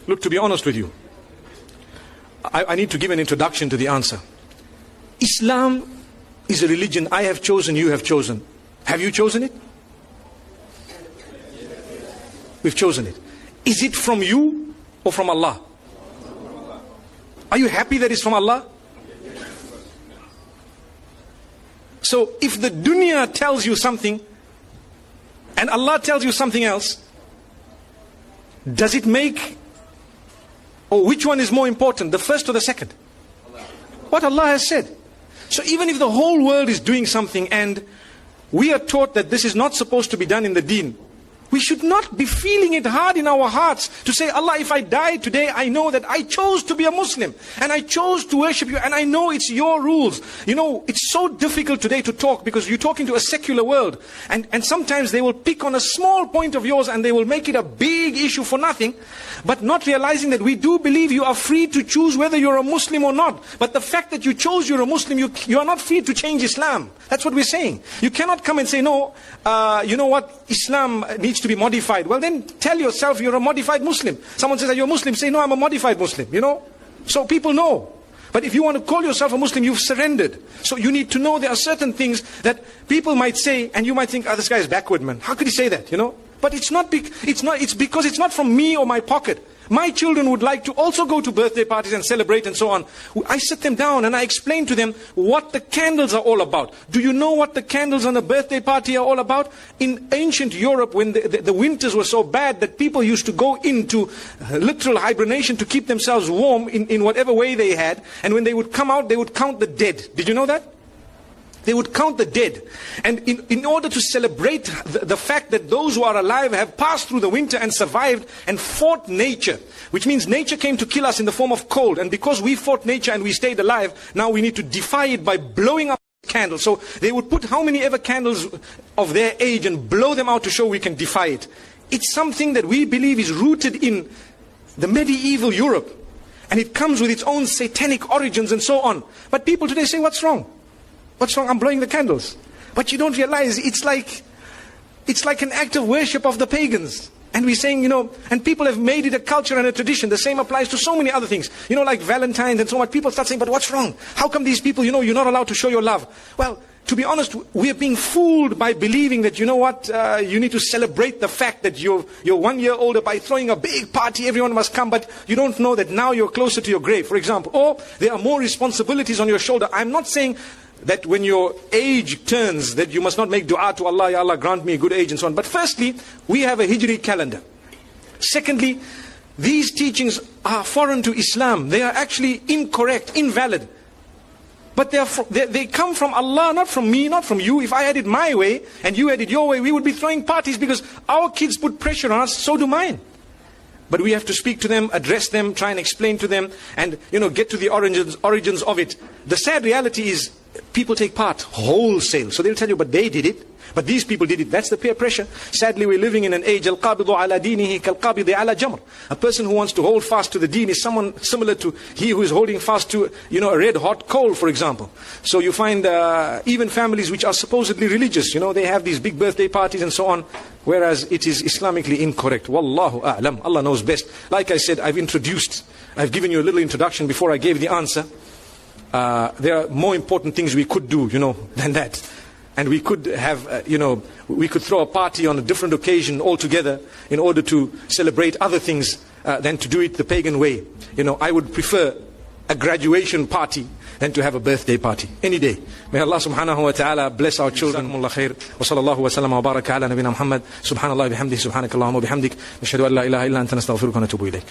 Look, to be honest with you, I need to give an introduction to the answer. Islam is a religion I have chosen, you have chosen. Have you chosen it? We've chosen it. Is it from you or from Allah? Are you happy that it's from Allah? So if the dunya tells you something and Allah tells you something else, does it make, or which one is more important, the first or the second? What Allah has said. So even if the whole world is doing something and we are taught that this is not supposed to be done in the deen, we should not be feeling it hard in our hearts to say, Allah, if I die today, I know that I chose to be a Muslim and I chose to worship you and I know it's your rules. You know, it's so difficult today to talk because you're talking to a secular world and sometimes they will pick on a small point of yours and they will make it a big issue for nothing, but not realizing that we do believe you are free to choose whether you're a Muslim or not. But the fact that you chose you're a Muslim, you are not free to change Islam. That's what we're saying. You cannot come and say, no, you know what, Islam needs to be modified. Well, then tell yourself you're a modified Muslim. Someone says that you're a Muslim, say, no, I'm a modified Muslim, you know. So people know. But if you want to call yourself a Muslim, you've surrendered. So you need to know there are certain things that people might say, and you might think, oh, this guy is backward, man. How could he say that, you know? But it's because it's not from me or my pocket. My children would like to also go to birthday parties and celebrate and so on. I sit them down and I explain to them what the candles are all about. Do you know what the candles on a birthday party are all about? In ancient Europe, when the winters were so bad that people used to go into literal hibernation to keep themselves warm in whatever way they had. And when they would come out, they would count the dead. Did you know that? They would count the dead. And in order to celebrate the fact that those who are alive have passed through the winter and survived and fought nature, which means nature came to kill us in the form of cold. And because we fought nature and we stayed alive, now we need to defy it by blowing up candles. So they would put how many ever candles of their age and blow them out to show we can defy it. It's something that we believe is rooted in the medieval Europe. And it comes with its own satanic origins and so on. But people today say, what's wrong? What's wrong? I'm blowing the candles. But you don't realize it's like an act of worship of the pagans. And we're saying, you know, and people have made it a culture and a tradition. The same applies to so many other things. You know, like Valentine's and so on. People start saying, but what's wrong? How come these people, you know, you're not allowed to show your love? Well, to be honest, we're being fooled by believing that, you know what, you need to celebrate the fact that you're 1 year older by throwing a big party, everyone must come, but you don't know that now you're closer to your grave, for example. Or there are more responsibilities on your shoulder. I'm not saying that when your age turns, that you must not make dua to Allah, Ya Allah grant me a good age and so on. But firstly, we have a Hijri calendar. Secondly, these teachings are foreign to Islam. They are actually incorrect, invalid. But they come from Allah, not from me, not from you. If I had it my way and you had it your way, we would be throwing parties because our kids put pressure on us, so do mine. But we have to speak to them, address them, try and explain to them and, you know, get to the origins of it. The sad reality is people take part wholesale. So they'll tell you, but they did it. But these people did it. That's the peer pressure. Sadly, we're living in an age, al-qabidu ala dinihi kal-qabidi ala jamr. A person who wants to hold fast to the deen is someone similar to he who is holding fast to, you know, a red hot coal, for example. So you find even families which are supposedly religious, you know, they have these big birthday parties and so on, whereas it is Islamically incorrect. Wallahu a'lam. Allah knows best. Like I said, I've given you a little introduction before I gave the answer. There are more important things we could do, you know, than that. And we could have, you know, we could throw a party on a different occasion altogether in order to celebrate other things than to do it the pagan way. You know, I would prefer a graduation party than to have a birthday party any day. May Allah subhanahu wa ta'ala bless our children. Wa sallallahu wa sallam wa baraka ala nabina Muhammad. Subhanallah bihamdihi subhanakallahumma bihamdik. Nashhadu an la ilaha illa anta nastaghfiruka wa natubu ilayk.